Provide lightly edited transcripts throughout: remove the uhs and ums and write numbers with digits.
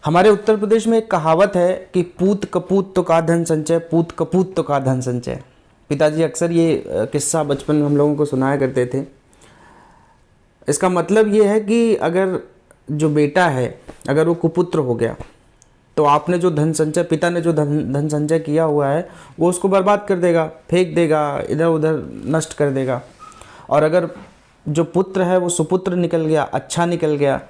हमारे उत्तर प्रदेश में एक कहावत है कि पूत कपूत तो का धन संचय, पूत कपूत तो का धन संचय। पिताजी अक्सर ये किस्सा बचपन में हम लोगों को सुनाया करते थे। इसका मतलब ये है कि अगर जो बेटा है अगर वो कुपुत्र हो गया तो आपने जो धन संचय, पिता ने जो धन संचय किया हुआ है वो उसको बर्बाद कर देगा, फेंक देगा, इधर उधर नष्ट कर देगा। और अगर जो पुत्र है वो सुपुत्र निकल गया, अच्छा निकल गया,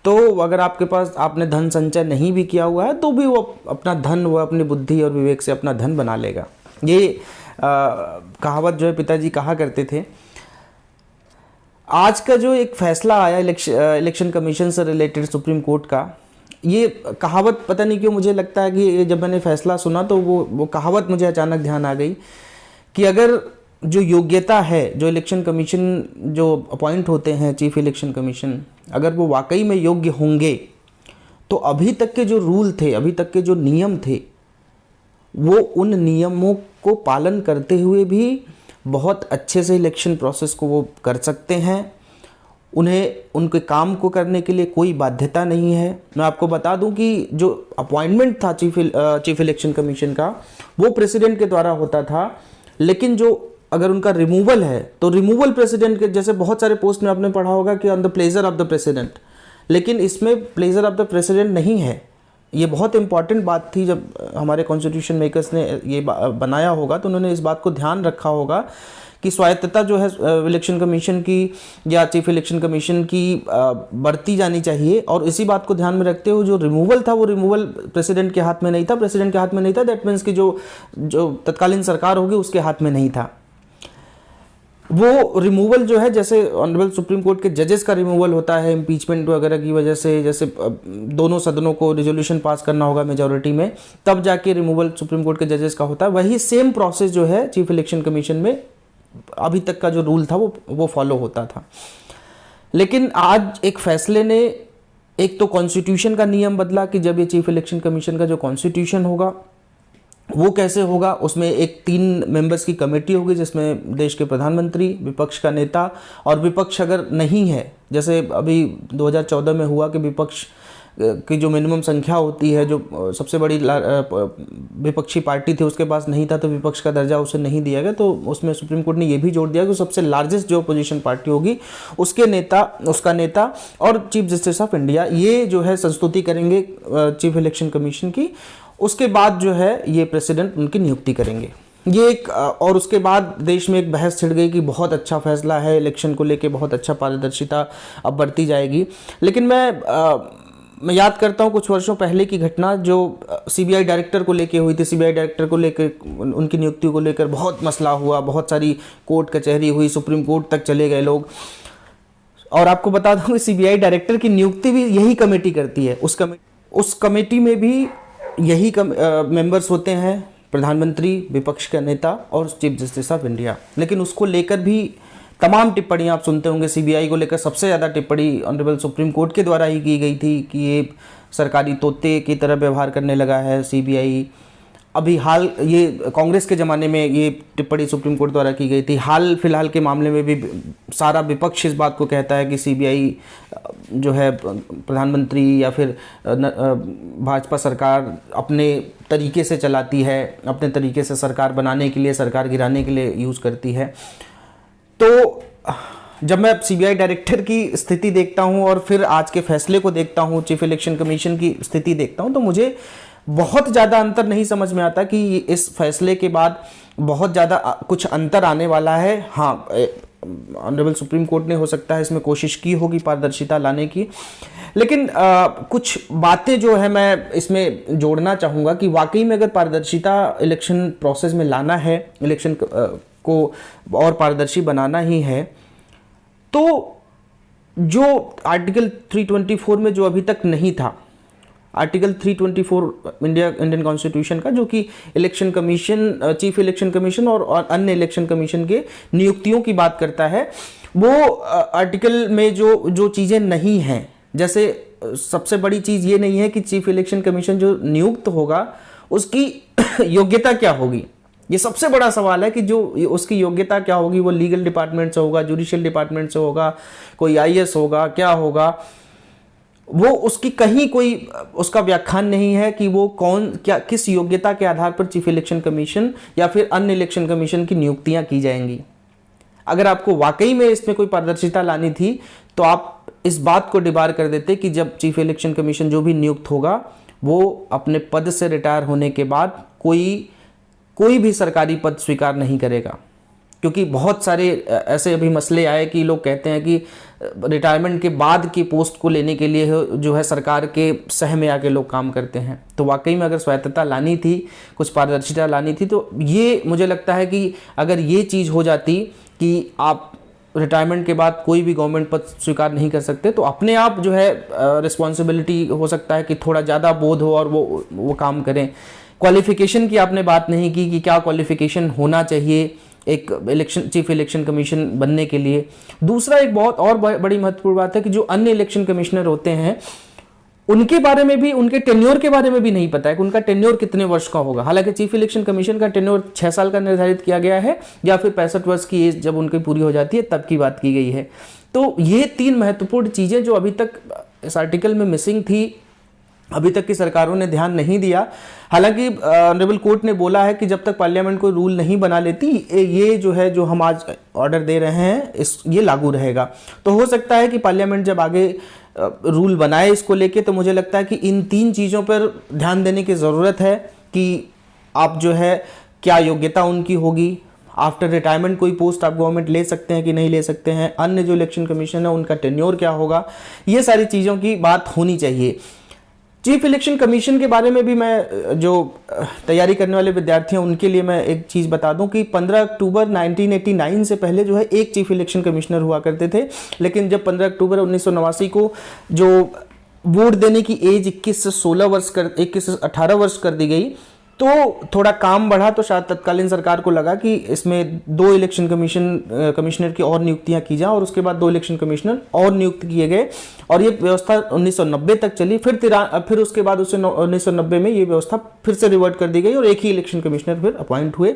तो अगर आपके पास आपने धन संचय नहीं भी किया हुआ है तो भी वो अपना धन, वो अपनी बुद्धि और विवेक से अपना धन बना लेगा। ये कहावत जो है पिताजी कहा करते थे। आज का जो एक फैसला आया इलेक्शन कमीशन से रिलेटेड सुप्रीम कोर्ट का, ये कहावत पता नहीं क्यों मुझे लगता है कि जब मैंने फैसला सुना तो वो कहावत मुझे अचानक ध्यान आ गई कि अगर जो योग्यता है, जो इलेक्शन कमीशन जो अपॉइंट होते हैं चीफ इलेक्शन कमीशन, अगर वो वाकई में योग्य होंगे तो अभी तक के जो रूल थे, अभी तक के जो नियम थे, वो उन नियमों को पालन करते हुए भी बहुत अच्छे से इलेक्शन प्रोसेस को वो कर सकते हैं। उन्हें उनके काम को करने के लिए कोई बाध्यता नहीं है। मैं आपको बता दूं कि जो अपॉइंटमेंट था चीफ इलेक्शन कमीशन का, वो प्रेसिडेंट के द्वारा होता था, लेकिन जो अगर उनका रिमूवल है तो रिमूवल प्रेसिडेंट के, जैसे बहुत सारे पोस्ट में आपने पढ़ा होगा कि on the pleasure of the president, लेकिन इसमें प्लेजर ऑफ द प्रेसिडेंट नहीं है। ये बहुत इंपॉर्टेंट बात थी। जब हमारे कॉन्स्टिट्यूशन मेकर्स ने ये बनाया होगा तो उन्होंने इस बात को ध्यान रखा होगा कि स्वायत्तता जो है इलेक्शन कमीशन की या चीफ इलेक्शन कमीशन की बढ़ती जानी चाहिए। और इसी बात को ध्यान में रखते हुए जो रिमूवल था वो रिमूवल प्रेसिडेंट के हाथ में नहीं था, प्रेसिडेंट के हाथ में नहीं था। दैट मीन्स कि जो तत्कालीन सरकार होगी उसके हाथ में नहीं था। वो रिमूवल जो है, जैसे ऑनरेबल सुप्रीम कोर्ट के जजेस का रिमूवल होता है इम्पीचमेंट वगैरह की वजह से, जैसे दोनों सदनों को रिजोल्यूशन पास करना होगा मेजॉरिटी में, तब जाके रिमूवल सुप्रीम कोर्ट के जजेस का होता है। वही सेम प्रोसेस जो है चीफ इलेक्शन कमीशन में अभी तक का जो रूल था वो फॉलो होता था। लेकिन आज एक फैसले ने एक तो कॉन्स्टिट्यूशन का नियम बदला कि जब ये चीफ इलेक्शन कमीशन का जो कॉन्स्टिट्यूशन होगा वो कैसे होगा, उसमें एक 3 मेंबर्स की कमेटी होगी जिसमें देश के प्रधानमंत्री, विपक्ष का नेता, और विपक्ष अगर नहीं है, जैसे अभी 2014 में हुआ कि विपक्ष की जो मिनिमम संख्या होती है, जो सबसे बड़ी विपक्षी पार्टी थी उसके पास नहीं था तो विपक्ष का दर्जा उसे नहीं दिया गया। तो उसमें सुप्रीम कोर्ट ने यह भी जोड़ दिया कि सबसे लार्जेस्ट जो अपोजिशन पार्टी होगी उसके नेता, उसका नेता और चीफ जस्टिस ऑफ इंडिया, ये जो है संस्तुति करेंगे चीफ इलेक्शन कमीशन की। उसके बाद जो है ये प्रेसिडेंट उनकी नियुक्ति करेंगे। ये एक, और उसके बाद देश में एक बहस छिड़ गई कि बहुत अच्छा फैसला है, इलेक्शन को लेके बहुत अच्छा पारदर्शिता अब बढ़ती जाएगी। लेकिन मैं याद करता हूँ कुछ वर्षों पहले की घटना जो सीबीआई डायरेक्टर को लेके हुई थी। सीबीआई डायरेक्टर को लेकर, उनकी नियुक्ति को लेकर बहुत मसला हुआ, बहुत सारी कोर्ट कचहरी हुई, सुप्रीम कोर्ट तक चले गए लोग। और आपको बता दूं कि सीबीआई डायरेक्टर की नियुक्ति भी यही कमेटी करती है। उस कमेटी में भी यही मेंबर्स होते हैं, प्रधानमंत्री, विपक्ष का नेता और चीफ जस्टिस ऑफ इंडिया। लेकिन उसको लेकर भी तमाम टिप्पणियां आप सुनते होंगे। सीबीआई को लेकर सबसे ज़्यादा टिप्पणी ऑनरेबल सुप्रीम कोर्ट के द्वारा ही की गई थी कि ये सरकारी तोते की तरह व्यवहार करने लगा है सीबीआई। अभी हाल, ये कांग्रेस के ज़माने में ये टिप्पणी सुप्रीम कोर्ट द्वारा की गई थी। हाल फिलहाल के मामले में भी सारा विपक्ष इस बात को कहता है कि सीबीआई जो है प्रधानमंत्री या फिर भाजपा सरकार अपने तरीके से चलाती है, अपने तरीके से सरकार बनाने के लिए, सरकार गिराने के लिए यूज़ करती है। तो जब मैं सीबीआई डायरेक्टर की स्थिति देखता हूं और फिर आज के फैसले को देखता हूं, चीफ इलेक्शन कमीशन की स्थिति देखता हूं, तो मुझे बहुत ज़्यादा अंतर नहीं समझ में आता कि इस फैसले के बाद बहुत ज़्यादा कुछ अंतर आने वाला है। हाँ, ऑनरेबल सुप्रीम कोर्ट ने हो सकता है इसमें कोशिश की होगी पारदर्शिता लाने की, लेकिन कुछ बातें जो है मैं इसमें जोड़ना चाहूँगा कि वाकई में अगर पारदर्शिता इलेक्शन प्रोसेस में लाना है, इलेक्शन को और पारदर्शी बनाना ही है, तो जो आर्टिकल 324 में जो अभी तक नहीं था, आर्टिकल 324 इंडियन कॉन्स्टिट्यूशन का, जो कि election commission, chief election commission और अन्य इलेक्शन कमीशन के नियुक्तियों की बात करता है, वो आर्टिकल में जो चीज़ें नहीं हैं, जैसे सबसे बड़ी चीज़ ये नहीं है कि चीफ इलेक्शन कमीशन जो नियुक्त होगा उसकी योग्यता क्या होगी। ये सबसे बड़ा सवाल है कि जो उसकी योग्यता क्या होगी, वो लीगल डिपार्टमेंट से होगा, जुडिशियल डिपार्टमेंट से होगा, कोई आईएएस होगा, क्या होगा। वो उसकी कहीं कोई उसका व्याख्यान नहीं है कि वो कौन क्या किस योग्यता के आधार पर चीफ इलेक्शन कमीशन या फिर अन्य इलेक्शन कमीशन की नियुक्तियां की जाएंगी। अगर आपको वाकई में इसमें कोई पारदर्शिता लानी थी तो आप इस बात को डिबार कर देते कि जब चीफ इलेक्शन कमीशन जो भी नियुक्त होगा वो अपने पद से रिटायर होने के बाद कोई भी सरकारी पद स्वीकार नहीं करेगा। क्योंकि बहुत सारे ऐसे अभी मसले आए कि लोग कहते हैं कि रिटायरमेंट के बाद की पोस्ट को लेने के लिए जो है सरकार के सह में आके लोग काम करते हैं। तो वाकई में अगर स्वायत्तता लानी थी, कुछ पारदर्शिता लानी थी, तो ये मुझे लगता है कि अगर ये चीज़ हो जाती कि आप रिटायरमेंट के बाद कोई भी गवर्नमेंट पद स्वीकार नहीं कर सकते, तो अपने आप जो है रिस्पॉन्सिबिलिटी हो सकता है कि थोड़ा ज़्यादा बोध हो और वो काम करें। क्वालिफिकेशन की आपने बात नहीं की कि क्या क्वालिफिकेशन होना चाहिए एक चीफ इलेक्शन कमीशन बनने के लिए। दूसरा एक बहुत और बड़ी महत्वपूर्ण बात है कि जो अन्य इलेक्शन कमिश्नर होते हैं उनके बारे में भी, उनके टेन्योर के बारे में भी नहीं पता है कि उनका टेन्योर कितने वर्ष का होगा। हालांकि चीफ इलेक्शन कमीशन का टेन्योर 6 साल का निर्धारित किया गया है या फिर 65 वर्ष की एज जब उनकी पूरी हो जाती है तब की बात की गई है। तो ये 3 महत्वपूर्ण चीज़ें जो अभी तक इस आर्टिकल में मिसिंग थी, अभी तक की सरकारों ने ध्यान नहीं दिया। हालांकि ऑनरेबल कोर्ट ने बोला है कि जब तक पार्लियामेंट कोई रूल नहीं बना लेती, ये जो है जो हम आज ऑर्डर दे रहे हैं ये लागू रहेगा। तो हो सकता है कि पार्लियामेंट जब आगे रूल बनाए इसको लेके, तो मुझे लगता है कि इन 3 चीज़ों पर ध्यान देने की ज़रूरत है कि आप जो है क्या योग्यता उनकी होगी, आफ्टर रिटायरमेंट कोई पोस्ट आप गवर्नमेंट ले सकते हैं कि नहीं ले सकते हैं, अन्य जो इलेक्शन कमीशन है उनका टेन्योर क्या होगा, ये सारी चीज़ों की बात होनी चाहिए। चीफ इलेक्शन कमीशन के बारे में भी मैं जो तैयारी करने वाले विद्यार्थी हैं उनके लिए मैं एक चीज़ बता दूं कि 15 अक्टूबर 1989 से पहले जो है एक चीफ इलेक्शन कमिश्नर हुआ करते थे। लेकिन जब 15 अक्टूबर 1989 को जो वोट देने की एज 21 से 18 वर्ष कर दी गई, तो थोड़ा काम बढ़ा, तो शायद तत्कालीन सरकार को लगा कि इसमें 2 इलेक्शन कमिश्नर की और नियुक्तियां की जाएं, और उसके बाद 2 इलेक्शन कमिश्नर और नियुक्त किए गए और ये व्यवस्था 1990 तक चली। फिर उसके बाद 1990 में ये व्यवस्था फिर से रिवर्ट कर दी गई और एक ही इलेक्शन कमिश्नर फिर अपॉइंट हुए।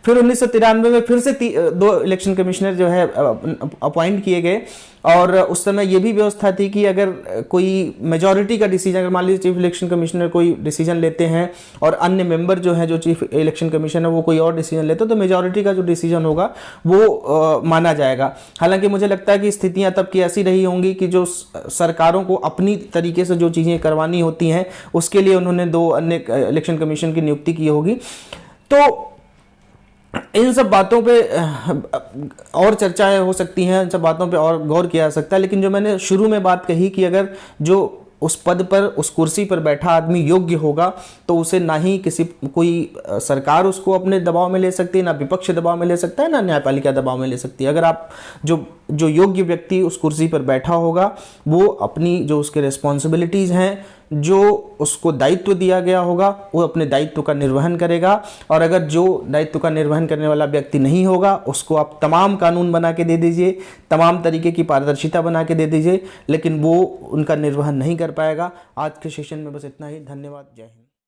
फिर 1993 में फिर से 2 इलेक्शन कमिश्नर जो है अपॉइंट किए गए, और उस समय ये भी व्यवस्था थी कि अगर कोई मेजॉरिटी का डिसीजन, अगर मान लीजिए चीफ इलेक्शन कमिश्नर कोई डिसीजन लेते हैं और अन्य मेंबर जो है जो चीफ इलेक्शन कमीशन है वो कोई और डिसीजन लेते, तो मेजॉरिटी का जो डिसीजन होगा वो माना जाएगा। हालांकि मुझे लगता है कि स्थितियां तब की ऐसी रही होंगी कि जो सरकारों को अपनी तरीके से जो चीज़ें करवानी होती हैं उसके लिए उन्होंने 2 अन्य इलेक्शन कमीशन की नियुक्ति की होगी। तो इन सब बातों पे और चर्चाएं हो सकती हैं, इन सब बातों पे और गौर किया जा सकता है। लेकिन जो मैंने शुरू में बात कही कि अगर जो उस पद पर, उस कुर्सी पर बैठा आदमी योग्य होगा, तो उसे ना ही कोई सरकार उसको अपने दबाव में ले सकती है, ना विपक्ष दबाव में ले सकता है, ना न्यायपालिका दबाव में ले सकती है। अगर आप जो योग्य व्यक्ति उस कुर्सी पर बैठा होगा वो अपनी जो उसके रिस्पॉन्सिबिलिटीज़ हैं, जो उसको दायित्व दिया गया होगा, वो अपने दायित्व का निर्वहन करेगा। और अगर जो दायित्व का निर्वहन करने वाला व्यक्ति नहीं होगा उसको आप तमाम कानून बना के दे दीजिए, तमाम तरीके की पारदर्शिता बना के दे दीजिए, लेकिन वो उनका निर्वहन नहीं कर पाएगा। आज के सेशन में बस इतना ही। धन्यवाद। जय हिंद।